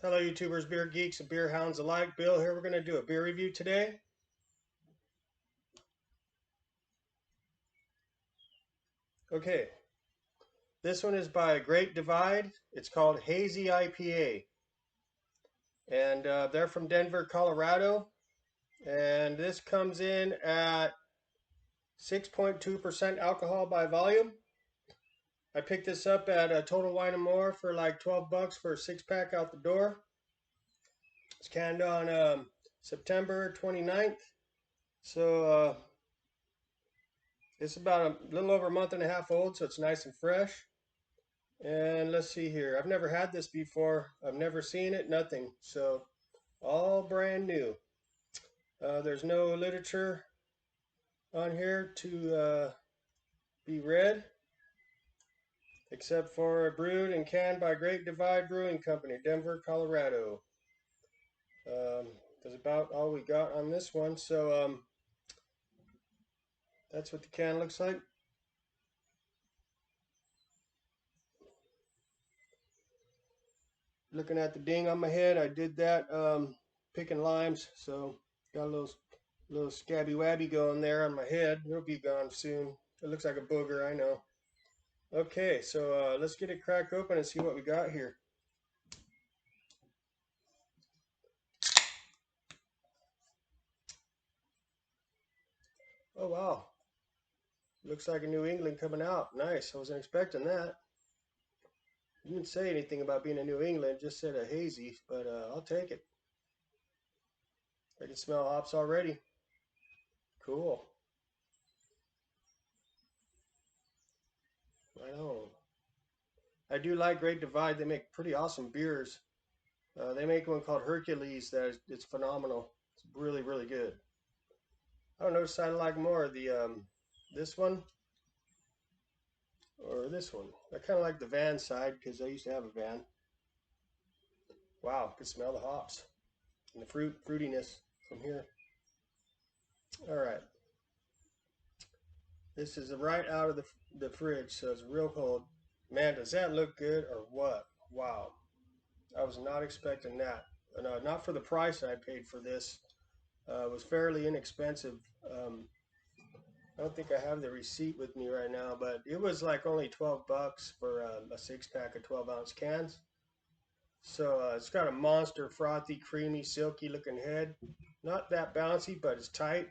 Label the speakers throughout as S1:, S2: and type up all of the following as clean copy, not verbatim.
S1: Hello YouTubers, beer geeks, and beer hounds alike. Bill here. We're going to do a beer review today. Okay, this one is by Great Divide. It's called Hazy IPA. And they're from Denver, Colorado. And this comes in at 6.2% alcohol by volume. I picked this up at Total Wine & More for like 12 bucks for a 6-pack out the door. It's canned on September 29th. So it's about a little over a month and a half old, so it's nice and fresh. And let's see here. I've never had this before. I've never seen it, nothing. So all brand new. There's no literature on here to be read, except for brewed and canned by Great Divide Brewing Company, Denver, Colorado. That's about all we got on this one. So that's what the can looks like. Looking at the ding on my head, I did that picking limes, so got a little scabby wabby going there on my head. It'll be gone soon. It looks like a booger, I know. Okay, so let's get it cracked open and see what we got here. Oh wow, looks like a New England coming out. Nice, I wasn't expecting that. Didn't say anything about being a New England, just said a hazy, but I'll take it. I can smell hops already. Cool. Right on. I do like Great Divide. They make pretty awesome beers. They make one called Hercules it's phenomenal. It's really, really good. I don't know which side I like more, the this one or this one. I kind of like the van side because I used to have a van. Wow, could smell the hops and the fruitiness from here. All right, this is right out of the fridge, so it's real cold. Man, does that look good or what? Wow, I was not expecting that. No, not for the price I paid for this. It was fairly inexpensive. I don't think I have the receipt with me right now, but it was like only 12 bucks for a 6-pack of 12-ounce cans. So it's got a monster, frothy, creamy, silky looking head. Not that bouncy, but it's tight.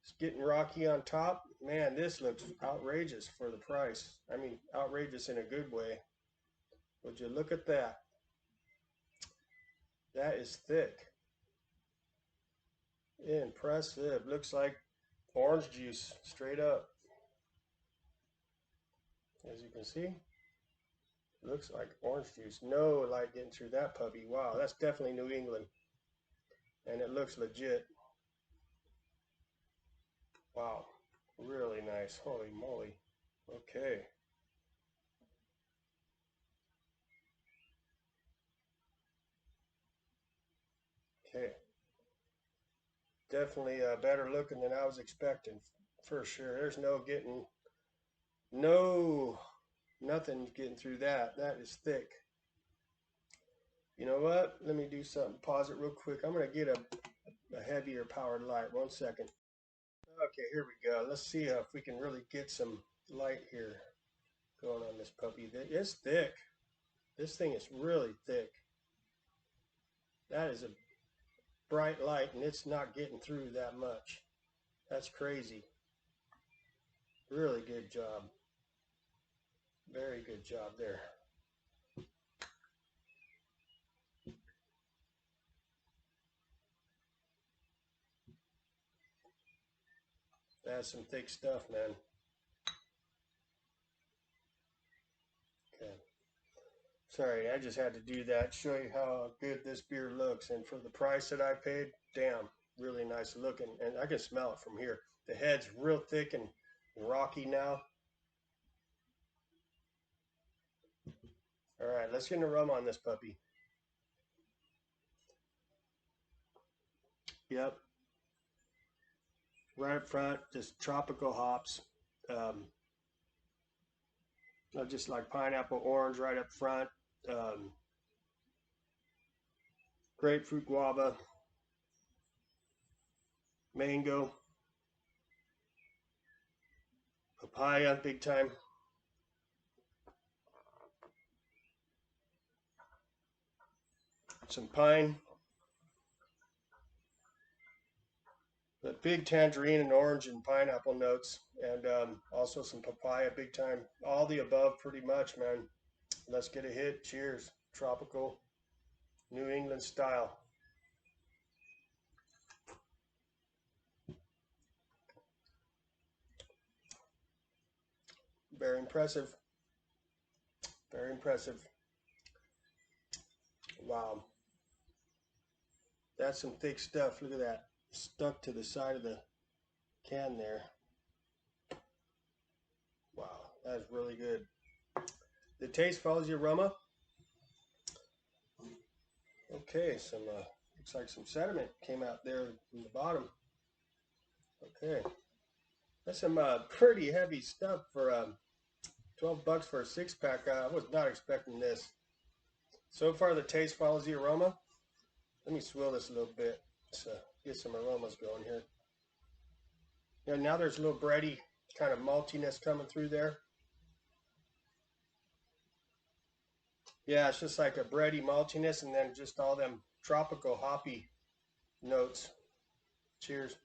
S1: It's getting rocky on top. Man, this looks outrageous for the price. I mean, outrageous in a good way. Would you look at that? That is thick. Impressive. Looks like orange juice, straight up. As you can see. Looks like orange juice. No light getting through that puppy. Wow, that's definitely New England. And it looks legit. Wow, really nice. Holy moly. Okay. Okay. Definitely better looking than I was expecting. For sure. There's no, nothing getting through that. That is thick. You know what? Let me do something. Pause it real quick. I'm going to get a heavier powered light. 1 second. Okay, here we go. Let's see if we can really get some light here going on this puppy. It's thick. This thing is really thick. That is a bright light and it's not getting through that much. That's crazy. Really good job. Very good job there. That's some thick stuff, man. Okay. Sorry, I just had to do that. Show you how good this beer looks. And for the price that I paid, damn, really nice looking. And I can smell it from here. The head's real thick and rocky now. All right, let's get an aroma on this puppy. Yep. Right up front, just tropical hops. Um, just like pineapple, orange right up front. Um, grapefruit, guava, mango, papaya, big time. Some pine, but big tangerine and orange and pineapple notes, and also some papaya, big time. All the above, pretty much, man. Let's get a hit. Cheers. Tropical, New England style. Very impressive. Very impressive. Wow. That's some thick stuff. Look at that. Stuck to the side of the can there. Wow. That's really good. The taste follows the aroma. Okay, some looks like some sediment came out there from the bottom. Okay. That's some pretty heavy stuff for 12 bucks for a 6-pack. I was not expecting this. So far, the taste follows the aroma. Let me swill this a little bit to get some aromas going here. Yeah, now there's a little bready kind of maltiness coming through there. Yeah, it's just like a bready maltiness and then just all them tropical hoppy notes. Cheers.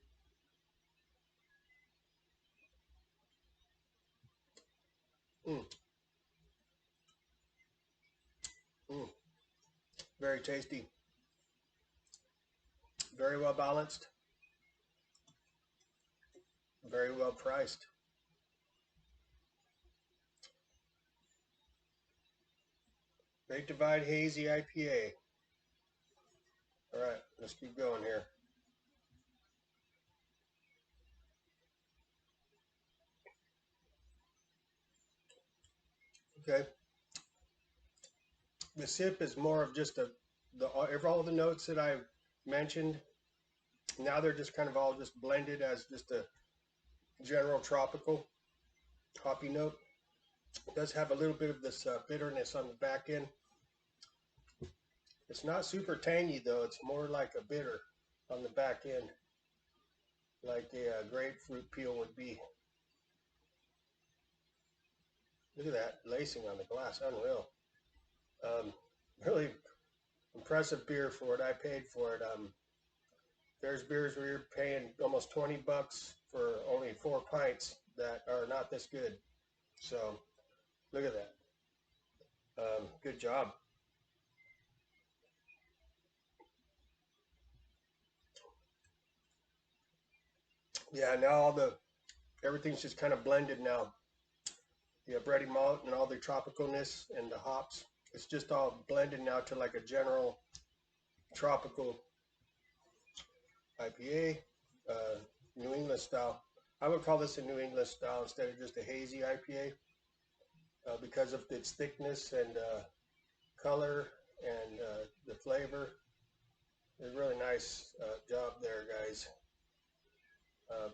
S1: Mm, mm, very tasty. Very well balanced. Very well priced. Great Divide Hazy IPA. All right, let's keep going here. Okay. The sip is more of just all the notes that I mentioned. Now they're just kind of all just blended as just a general tropical hoppy note. It does have a little bit of this bitterness on the back end. It's not super tangy though. It's more like a bitter on the back end, like a grapefruit peel would be. Look at that lacing on the glass, unreal. Really impressive beer for what I paid for it. There's beers where you're paying almost 20 bucks for only 4 pints that are not this good. So look at that. Good job. Yeah, now everything's just kind of blended now. The bready malt and all the tropicalness and the hops. It's just all blended now to like a general tropical IPA, uh, New England style. I would call this a New England style instead of just a hazy IPA because of its thickness and color and the flavor. It's really nice job there, guys.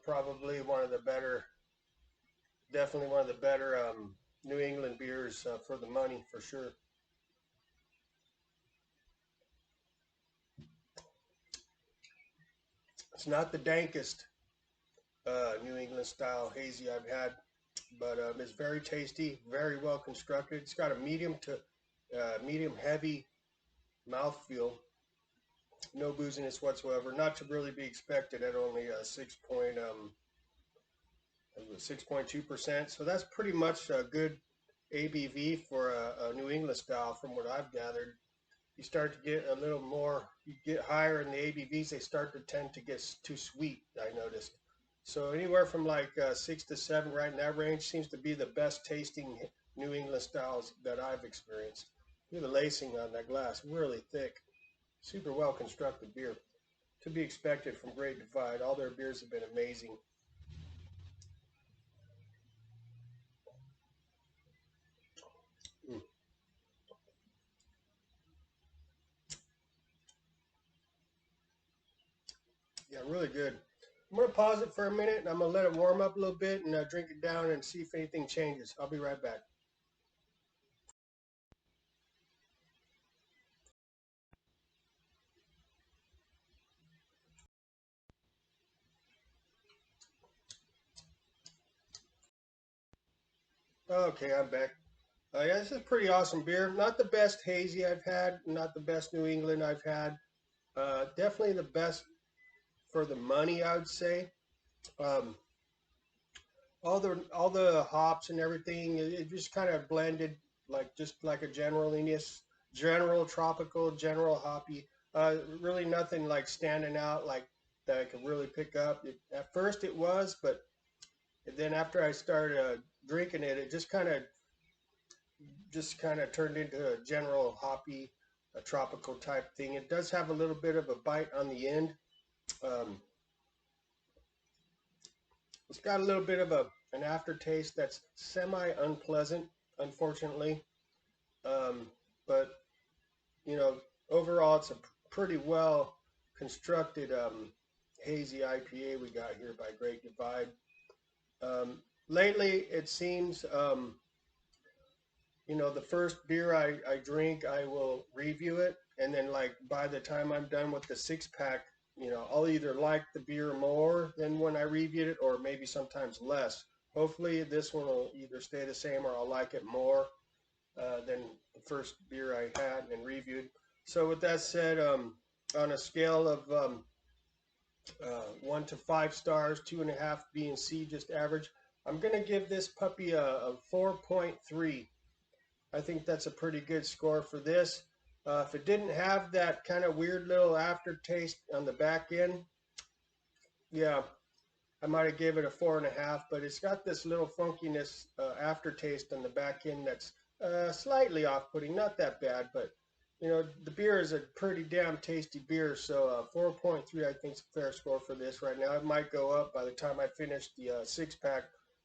S1: Probably one of the better, definitely one of the better New England beers for the money for sure. It's not the dankest New England style hazy I've had, but it's very tasty, very well constructed. It's got a medium to medium heavy mouthfeel, no booziness whatsoever. Not to really be expected at only 6.2%. So that's pretty much a good ABV for a New England style, from what I've gathered. You start to get a little more, you get higher in the ABVs, they start to tend to get too sweet, I noticed. So anywhere from like 6 to 7, right in that range, seems to be the best tasting New England styles that I've experienced. Look at the lacing on that glass, really thick, super well constructed beer. To be expected from Great Divide. All their beers have been amazing. Mm. Yeah, really good. I'm going to pause it for a minute and I'm going to let it warm up a little bit and drink it down and see if anything changes. I'll be right back. Okay, I'm back. Yeah, this is a pretty awesome beer. Not the best hazy I've had, not the best New England I've had. Definitely the best for the money, I would say. Um, all the hops and everything, it just kind of blended like just like a general tropical, general hoppy. Really nothing like standing out like that I could really pick up. At first it was, but then after I started drinking it, it just kind of turned into a general hoppy, a tropical type thing. It does have a little bit of a bite on the end. Um, it's got a little bit of an aftertaste that's semi unpleasant, unfortunately. Um, but you know, overall, it's a pretty well constructed hazy IPA we got here by Great Divide. Lately, it seems the first beer I drink, I will review it. And then, like, by the time I'm done with the six pack, I'll either like the beer more than when I reviewed it or maybe sometimes less. Hopefully, this one will either stay the same or I'll like it more than the first beer I had and reviewed. So, with that said, on a scale of 1 to 5 stars, 2.5 being C, just average, I'm going to give this puppy a 4.3. I think that's a pretty good score for this. If it didn't have that kind of weird little aftertaste on the back end, yeah, I might have gave it a 4.5. But it's got this little funkiness aftertaste on the back end that's slightly off-putting. Not that bad, but the beer is a pretty damn tasty beer. So 4.3, I think, is a fair score for this right now. It might go up by the time I finish the six pack,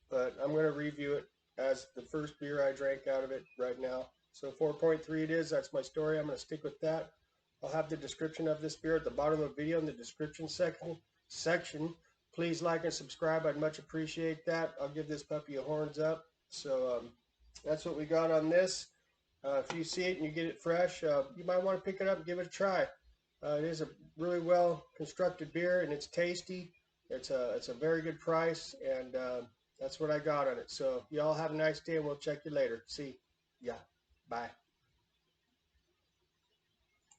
S1: but I'm going to review it as the first beer I drank out of it right now. So 4.3 it is. That's my story. I'm going to stick with that. I'll have the description of this beer at the bottom of the video in the description section. Please like and subscribe. I'd much appreciate that. I'll give this puppy a horns up. So that's what we got on this. If you see it and you get it fresh, you might want to pick it up and give it a try. It is a really well constructed beer and it's tasty. It's a very good price, and that's what I got on it. So y'all have a nice day and we'll check you later. See ya. Bye.